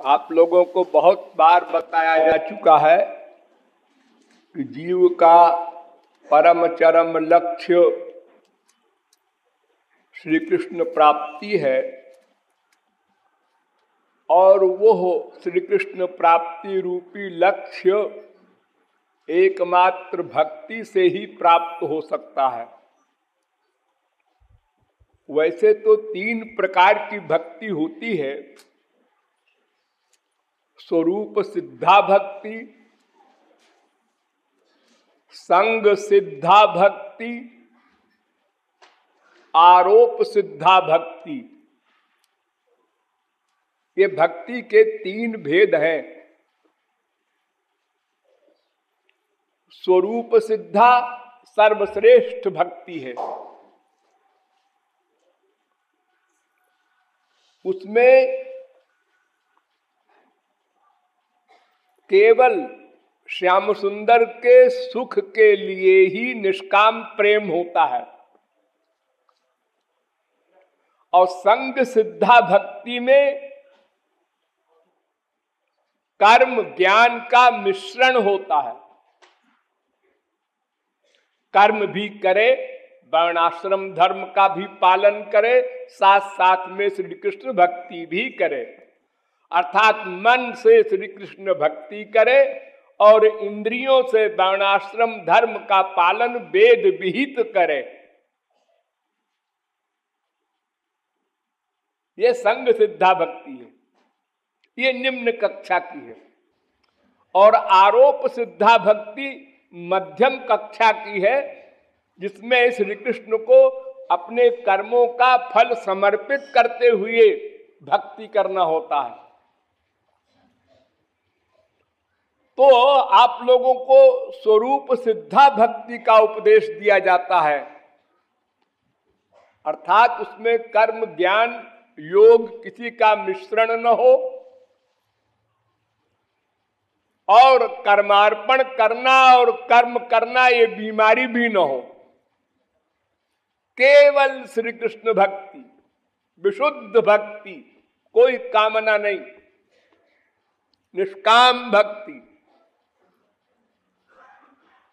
आप लोगों को बहुत बार बताया जा चुका है कि जीव का परम चरम लक्ष्य श्री कृष्ण प्राप्ति है और वो श्री कृष्ण प्राप्ति रूपी लक्ष्य एकमात्र भक्ति से ही प्राप्त हो सकता है। वैसे तो 3 प्रकार की भक्ति होती है, स्वरूप सिद्धा भक्ति, संग सिद्धा भक्ति, आरोप सिद्धा भक्ति। ये भक्ति के 3 भेद हैं। स्वरूप सिद्धा सर्वश्रेष्ठ भक्ति है। उसमें केवल श्याम सुंदर के सुख के लिए ही निष्काम प्रेम होता है और संग सिद्धा भक्ति में कर्म ज्ञान का मिश्रण होता है। कर्म भी करे, वर्णाश्रम धर्म का भी पालन करे, साथ साथ में श्री कृष्ण भक्ति भी करे, अर्थात मन से श्री कृष्ण भक्ति करे और इंद्रियों से वर्णाश्रम धर्म का पालन वेद विहित करे। ये संग सिद्धा भक्ति है, ये निम्न कक्षा की है। और आरोप सिद्धा भक्ति मध्यम कक्षा की है, जिसमें श्री कृष्ण को अपने कर्मों का फल समर्पित करते हुए भक्ति करना होता है। तो आप लोगों को स्वरूप सिद्धा भक्ति का उपदेश दिया जाता है, अर्थात उसमें कर्म ज्ञान योग किसी का मिश्रण न हो और कर्मार्पण करना और कर्म करना ये बीमारी भी न हो। केवल श्री कृष्ण भक्ति, विशुद्ध भक्ति, कोई कामना नहीं, निष्काम भक्ति,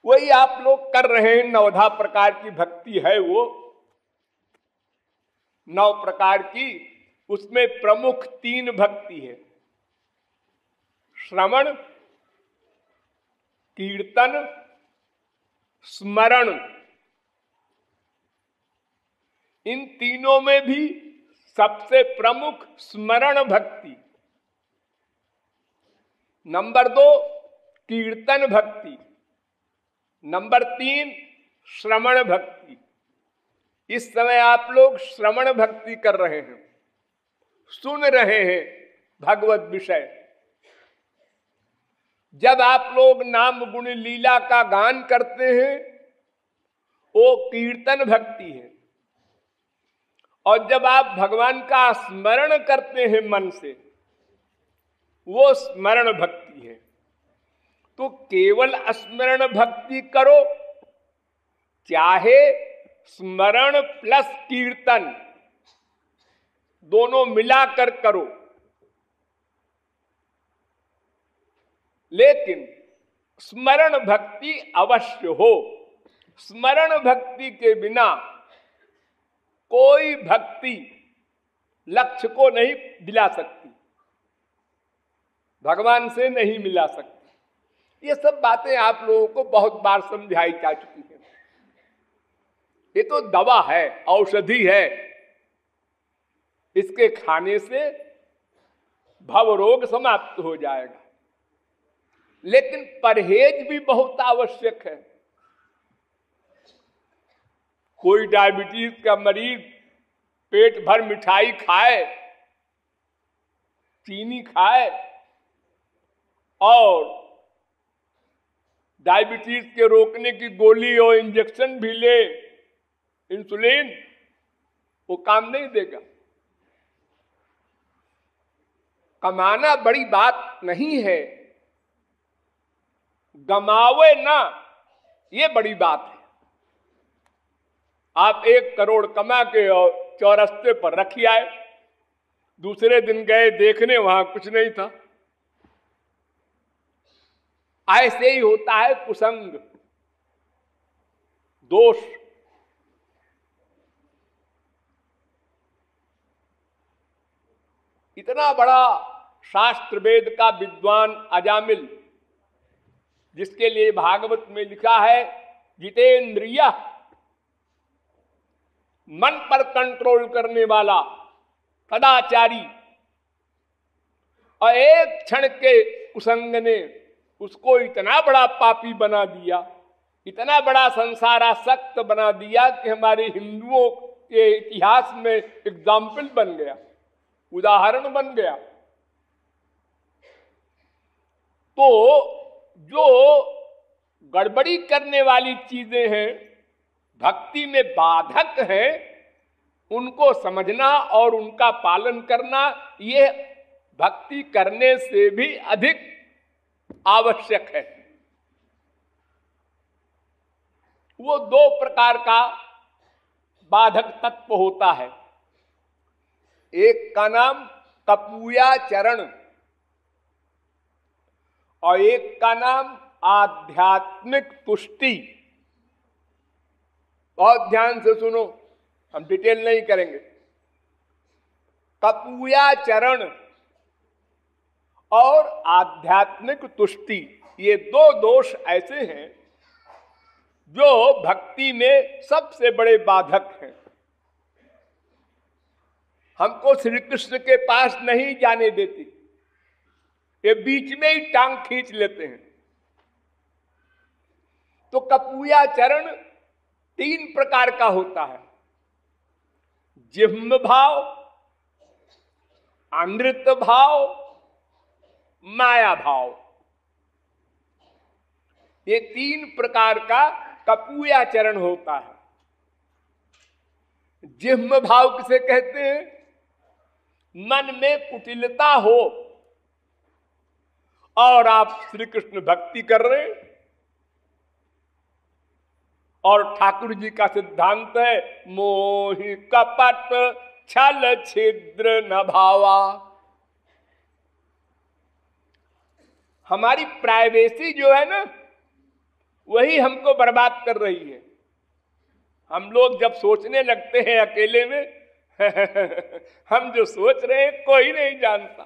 वही आप लोग कर रहे हैं। 9 प्रकार की भक्ति है वो, 9 प्रकार की। उसमें प्रमुख 3 भक्ति है, श्रवण, कीर्तन, स्मरण। इन तीनों में भी सबसे प्रमुख स्मरण भक्ति। नंबर 2 कीर्तन भक्ति, नंबर 3 श्रवण भक्ति। इस समय आप लोग श्रवण भक्ति कर रहे हैं, सुन रहे हैं भगवत विषय। जब आप लोग नाम गुण लीला का गान करते हैं वो कीर्तन भक्ति है, और जब आप भगवान का स्मरण करते हैं मन से, वो स्मरण भक्ति है। तो केवल स्मरण भक्ति करो, चाहे स्मरण प्लस कीर्तन दोनों मिलाकर करो, लेकिन स्मरण भक्ति अवश्य हो। स्मरण भक्ति के बिना कोई भक्ति लक्ष्य को नहीं दिला सकती, भगवान से नहीं मिला सकती। ये सब बातें आप लोगों को बहुत बार समझाई जा चुकी है। ये तो दवा है, औषधि है, इसके खाने से भव रोग समाप्त हो जाएगा। लेकिन परहेज भी बहुत आवश्यक है। कोई डायबिटीज का मरीज पेट भर मिठाई खाए, चीनी खाए और डायबिटीज के रोकने की गोली और इंजेक्शन भी ले, इंसुलिन, वो काम नहीं देगा। कमाना बड़ी बात नहीं है, गमावे ना ये बड़ी बात है। आप 1 करोड़ कमा के और चौरस्ते पर रखी आए, दूसरे दिन गए देखने, वहां कुछ नहीं था। ऐसे ही होता है कुसंग, दोष। इतना बड़ा शास्त्र वेद का विद्वान अजामिल, जिसके लिए भागवत में लिखा है जितेंद्रिय, मन पर कंट्रोल करने वाला, सदाचारी, और एक क्षण के कुसंग ने उसको इतना बड़ा पापी बना दिया, इतना बड़ा संसारासक्त बना दिया कि हमारे हिंदुओं के इतिहास में एग्जाम्पल बन गया, उदाहरण बन गया। तो जो गड़बड़ी करने वाली चीजें हैं, भक्ति में बाधक हैं, उनको समझना और उनका पालन करना, ये भक्ति करने से भी अधिक आवश्यक है। वो दो प्रकार का बाधक तत्व होता है। एक का नाम कपूयाचरण और एक का नाम आध्यात्मिक तुष्टि। बहुत ध्यान से सुनो, हम डिटेल नहीं करेंगे। कपूयाचरण और आध्यात्मिक तुष्टि, ये दो दोष ऐसे हैं जो भक्ति में सबसे बड़े बाधक हैं। हमको श्री कृष्ण के पास नहीं जाने देती, ये बीच में ही टांग खींच लेते हैं। तो कपूयाचरण तीन प्रकार का होता है: जिह्म भाव, अमृत भाव, माया भाव। ये तीन प्रकार का कपूयाचरण होता है। जिह्म भाव किसे कहते हैं? मन में कुटिलता हो और आप श्री कृष्ण भक्ति कर रहे हैं, और ठाकुर जी का सिद्धांत है मोहि कपट छल छिद्र न भावा। हमारी प्राइवेसी जो है ना, वही हमको बर्बाद कर रही है। हम लोग जब सोचने लगते हैं अकेले में हम जो सोच रहे हैं कोई नहीं जानता।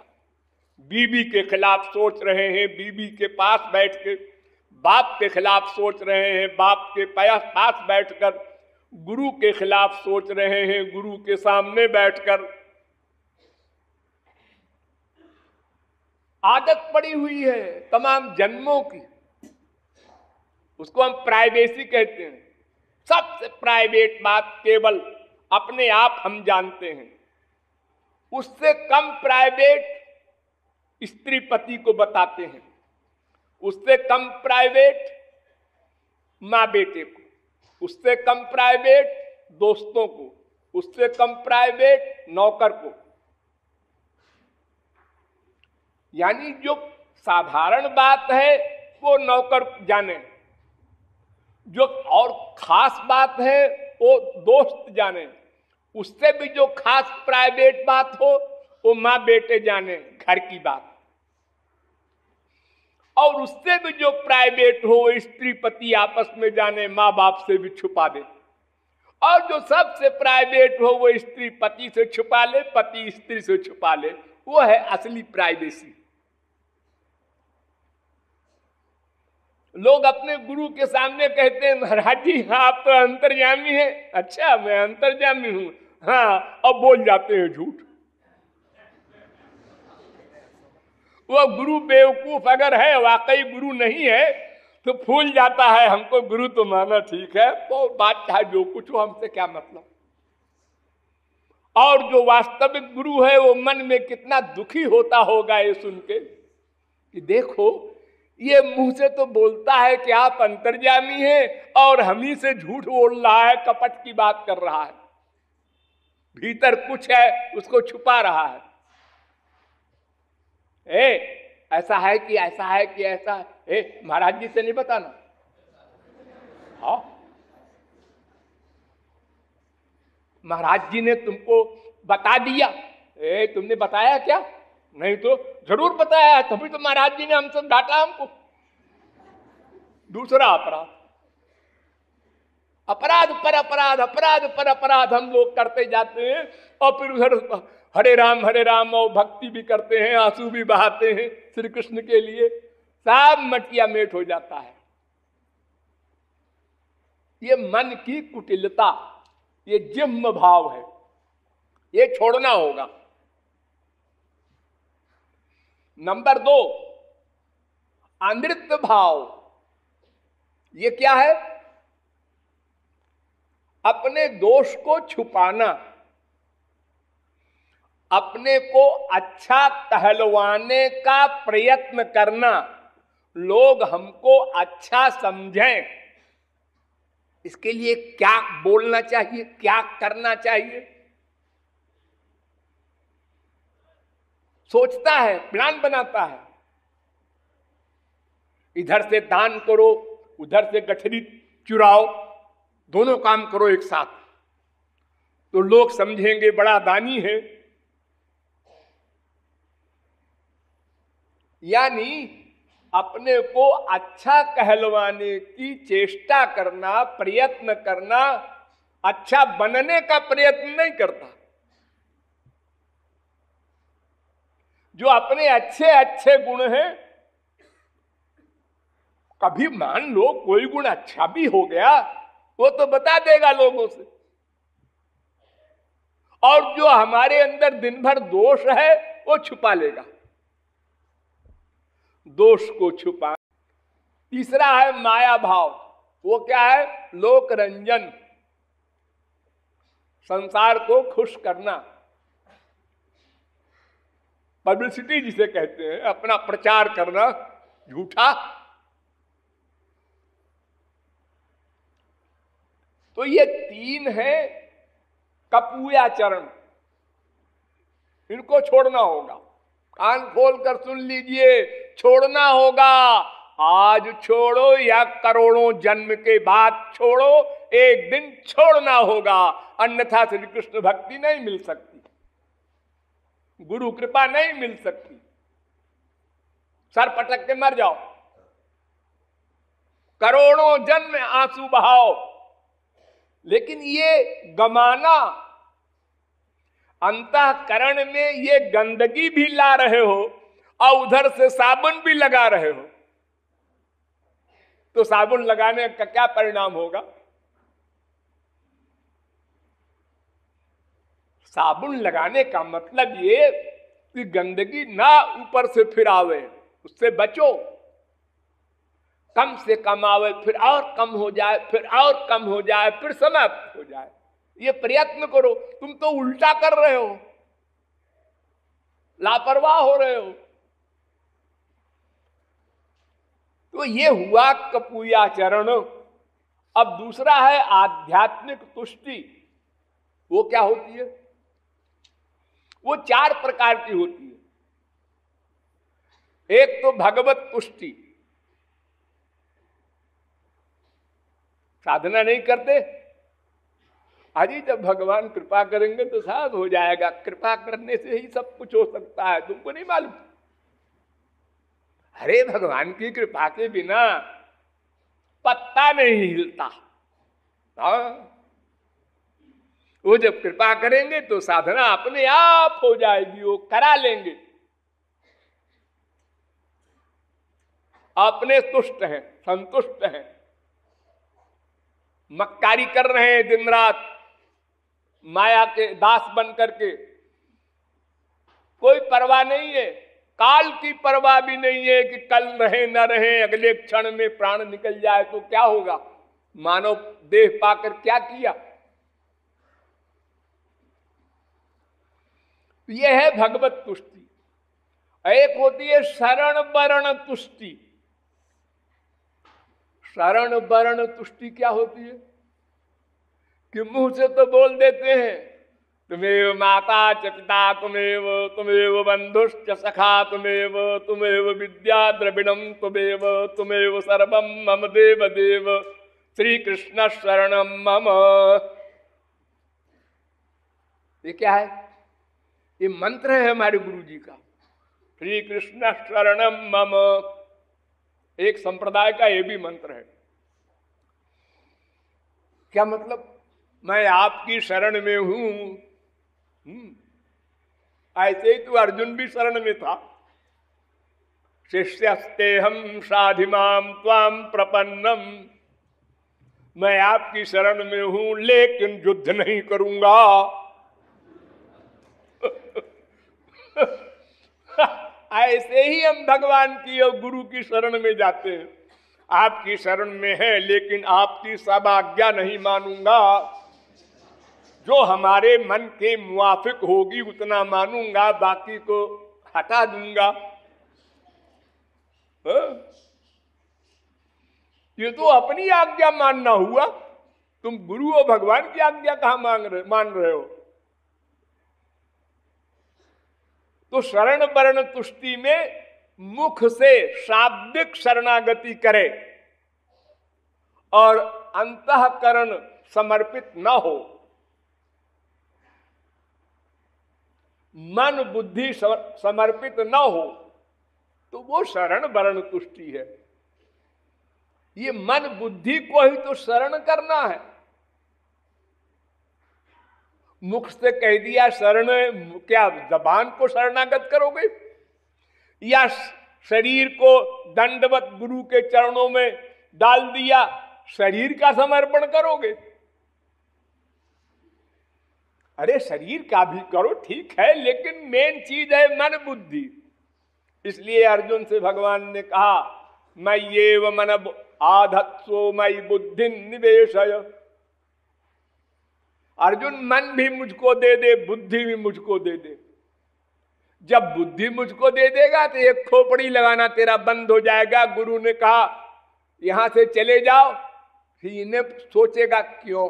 बीबी के खिलाफ सोच रहे हैं बीबी के पास बैठ के, बाप के खिलाफ सोच रहे हैं बाप के पास बैठकर, गुरु के खिलाफ सोच रहे हैं गुरु के सामने बैठकर। आदत पड़ी हुई है तमाम जन्मों की, उसको हम प्राइवेसी कहते हैं। सबसे प्राइवेट बात केवल अपने आप हम जानते हैं। उससे कम प्राइवेट स्त्री पति को बताते हैं, उससे कम प्राइवेट माँ बेटे को, उससे कम प्राइवेट दोस्तों को, उससे कम प्राइवेट नौकर को। यानी जो साधारण बात है वो नौकर जाने, जो और खास बात है वो दोस्त जाने, उससे भी जो खास प्राइवेट बात हो वो माँ बेटे जाने, घर की बात। और उससे भी जो प्राइवेट हो वो स्त्री पति आपस में जाने, माँ बाप से भी छुपा दे। और जो सबसे प्राइवेट हो वो स्त्री पति से छुपा ले, पति स्त्री से छुपा ले, वो है असली प्राइवेसी। लोग अपने गुरु के सामने कहते हैं महाराज जी आप तो अंतर्यामी हैं। अच्छा मैं अंतर्यामी हूं, हाँ, अब बोल जाते हैं झूठ। वो गुरु बेवकूफ अगर है, वाकई गुरु नहीं है, तो फूल जाता है हमको गुरु तो माना ठीक है, तो बात चाहे जो कुछ हो, हमसे क्या मतलब। और जो वास्तविक गुरु है वो मन में कितना दुखी होता होगा ये सुन के कि देखो ये मुंह से तो बोलता है कि आप अंतर्यामी हैं और हम ही से झूठ बोल रहा है, कपट की बात कर रहा है, भीतर कुछ है उसको छुपा रहा है। ऐसा है कि ऐसा है कि ऐसा है, महाराज जी से नहीं बताना। हाँ, महाराज जी ने तुमको बता दिया, तुमने बताया क्या? नहीं तो जरूर बताया, तभी तो महाराज जी ने हमसे डांटा हमको। दूसरा अपराध, अपराध पर अपराध, अपराध पर अपराध हम लोग करते जाते हैं और फिर उधर हरे राम और भक्ति भी करते हैं, आंसू भी बहाते हैं श्री कृष्ण के लिए, सब मटिया मेट हो जाता है। ये मन की कुटिलता, ये जिह्म भाव है, ये छोड़ना होगा। नंबर 2, अनृत भाव। ये क्या है? अपने दोष को छुपाना, अपने को अच्छा कहलवाने का प्रयत्न करना, लोग हमको अच्छा समझें, इसके लिए क्या बोलना चाहिए, क्या करना चाहिए, सोचता है, प्लान बनाता है। इधर से दान करो, उधर से गठरी चुराओ, दोनों काम करो एक साथ, तो लोग समझेंगे बड़ा दानी है। यानी अपने को अच्छा कहलवाने की चेष्टा करना, प्रयत्न करना, अच्छा बनने का प्रयत्न नहीं करता। जो अपने अच्छे अच्छे गुण हैं, कभी मान लो कोई गुण अच्छा भी हो गया, वो तो बता देगा लोगों से, और जो हमारे अंदर दिन भर दोष है वो छुपा लेगा, दोष को छुपा। तीसरा है माया भाव। वो क्या है? लोक रंजन, संसार को खुश करना, पब्लिसिटी जिसे कहते हैं, अपना प्रचार करना झूठा। तो ये 3 है कपूयाचरण, इनको छोड़ना होगा। कान खोल कर सुन लीजिए, छोड़ना होगा। आज छोड़ो या करोड़ों जन्म के बाद छोड़ो, एक दिन छोड़ना होगा, अन्यथा श्री कृष्ण भक्ति नहीं मिल सकती, गुरु कृपा नहीं मिल सकती। सर पटक के मर जाओ, करोड़ों जन्म आंसू बहाओ, लेकिन ये गमाना, अंतःकरण में ये गंदगी भी ला रहे हो और उधर से साबुन भी लगा रहे हो, तो साबुन लगाने का क्या परिणाम होगा? साबुन लगाने का मतलब ये कि गंदगी ना ऊपर से फिर आवे, उससे बचो। कम से कम आवे, फिर और कम हो जाए, फिर और कम हो जाए, फिर समाप्त हो जाए, ये प्रयत्न करो। तुम तो उल्टा कर रहे हो, लापरवाह हो रहे हो। तो ये हुआ कपूयाचरण। अब दूसरा है आध्यात्मिक तुष्टि। वो क्या होती है? वो 4 प्रकार की होती है। एक तो भगवत तुष्टि, साधना नहीं करते, अजी जब भगवान कृपा करेंगे तो सब हो जाएगा, कृपा करने से ही सब कुछ हो सकता है, तुमको नहीं मालूम? अरे भगवान की कृपा के बिना पत्ता नहीं हिलता। वो जब कृपा करेंगे तो साधना अपने आप हो जाएगी, वो करा लेंगे। अपने तुष्ट हैं, संतुष्ट हैं, मक्कारी कर रहे हैं दिन रात माया के दास बन करके, कोई परवाह नहीं है, काल की परवाह भी नहीं है कि कल रहे न रहे, अगले क्षण में प्राण निकल जाए तो क्या होगा, मानव देह पाकर क्या किया। यह है भगवत तुष्टि। एक होती है शरण वरण तुष्टि। शरण वरण तुष्टि क्या होती है? कि मुंह से तो बोल देते हैं, तुमेव माता च पिता तुमेव बंधुश्च सखा तुमेव विद्या द्रविणम तुमेव सर्वम मम देव देव श्री कृष्ण शरणम मम। ये क्या है? ये मंत्र है हमारे गुरु जी का, श्री कृष्ण शरणम मम। एक संप्रदाय का ये भी मंत्र है। क्या मतलब? मैं आपकी शरण में हूं। ऐसे ही तो अर्जुन भी शरण में था। शिष्यस्ते हम साधिमाम त्वाम प्रपन्नम, मैं आपकी शरण में हूं लेकिन युद्ध नहीं करूंगा। ऐसे ही हम भगवान की और गुरु की शरण में जाते हैं। आपकी शरण में है लेकिन आपकी सब आज्ञा नहीं मानूंगा। जो हमारे मन के मुआफिक होगी उतना मानूंगा, बाकी को हटा दूंगा। ये तो अपनी आज्ञा मानना हुआ। तुम गुरु और भगवान की आज्ञा कहां मान रहे हो? तो शरण वर्ण तुष्टि में मुख से शाब्दिक शरणागति करे और अंतःकरण समर्पित न हो, मन बुद्धि समर्पित न हो, तो वो शरण वर्ण तुष्टि है। ये मन बुद्धि को ही तो शरण करना है। मुख से कह दिया शरण, क्या जबान को शरणागत करोगे? या शरीर को दंडवत गुरु के चरणों में डाल दिया, शरीर का समर्पण करोगे? अरे शरीर का भी करो, ठीक है, लेकिन मेन चीज है मन बुद्धि। इसलिए अर्जुन से भगवान ने कहा, मैं ये व मन आधत्सो मई बुद्धि निवेशय। अर्जुन मन भी मुझको दे दे, बुद्धि भी मुझको दे दे। जब बुद्धि मुझको दे देगा तो एक खोपड़ी लगाना तेरा बंद हो जाएगा। गुरु ने कहा यहां से चले जाओ, फिर इन्हें सोचेगा क्यों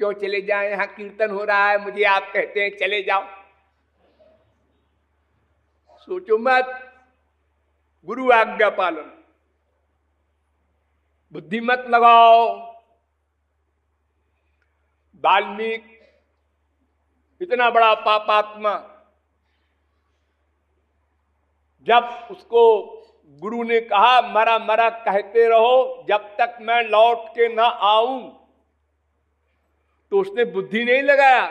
क्यों चले जाए, यहां कीर्तन हो रहा है, मुझे आप कहते हैं चले जाओ। सोचो मत, गुरु आज्ञा पालन, बुद्धि मत लगाओ। वाल्मीकि इतना बड़ा पापात्मा, जब उसको गुरु ने कहा मरा मरा कहते रहो जब तक मैं लौट के ना आऊं, तो उसने बुद्धि नहीं लगाया,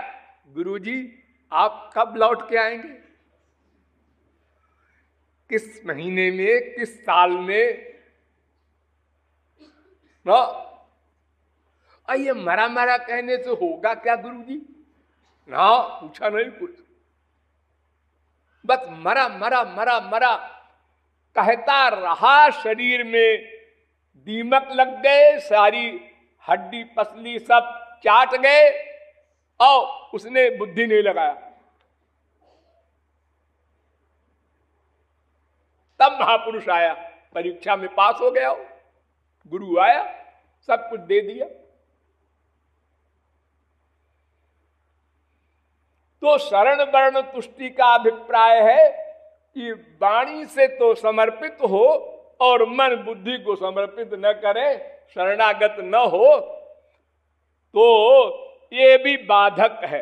गुरुजी आप कब लौट के आएंगे, किस महीने में, किस साल में ना। ये मरा मरा कहने से होगा क्या गुरुजी? ना, पूछा नहीं कुछ, बस मरा मरा मरा मरा कहता रहा। शरीर में दीमक लग गए, सारी हड्डी पसली सब चाट गए और उसने बुद्धि नहीं लगाया। तब महापुरुष आया, परीक्षा में पास हो गया, गुरु आया, सब कुछ दे दिया। तो शरण वर्ण तुष्टि का अभिप्राय है कि वाणी से तो समर्पित हो और मन बुद्धि को समर्पित न करे, शरणागत न हो, तो ये भी बाधक है।